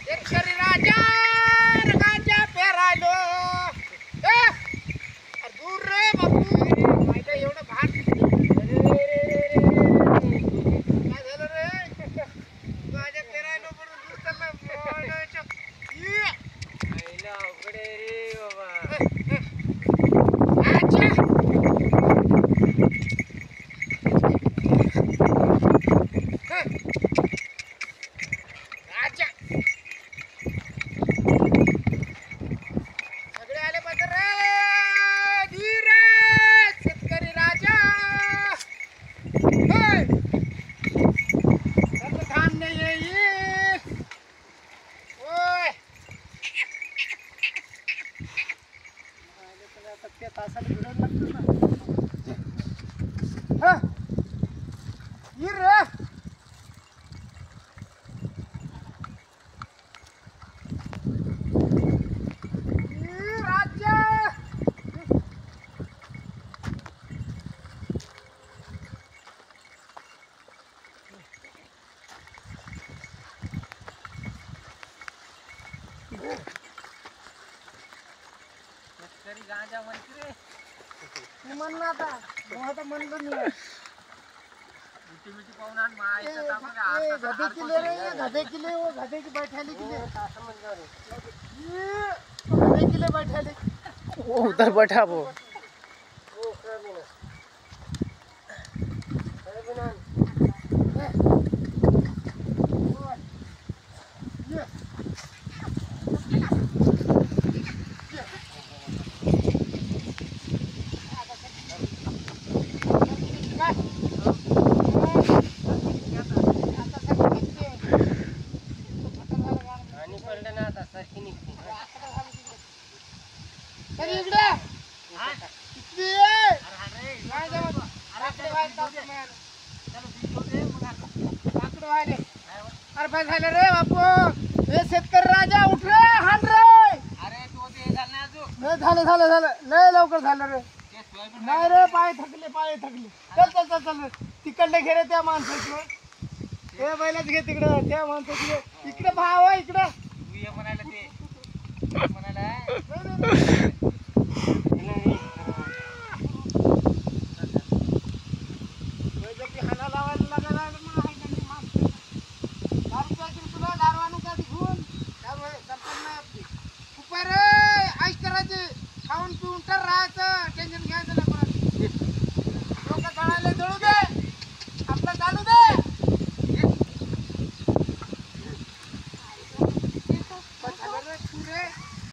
शेतकरी राजा रंगाच्या पेरायलो दूर रे बापू माहिती एवढं भात काय झालं रे माझ्या पेरायलो म्हणून दुसऱ्याला अवघडे रे बाबा गांजा म्हणते रे म्हणलं आता आता म्हणलं नाही मिठी पाहून आण गधे किले रे गधे किले वो गधे की बैठाली किले गधे किले बैठाली वो उधर बैठा वो झालं रे बापू हे शेतकरी राजा उठ रे हाण रे अरे तू ते झालं झालं झालं लय लवकर झालं रे नाही रे पाय थकले चल चल चल चल तिकडले घे रे त्या माणसाची हे बैलाच घे तिकडं त्या माणसाची इकडे भाव आहे इकडं म्हणायला ते म्हणायला खाऊन पिऊन तर राहायचं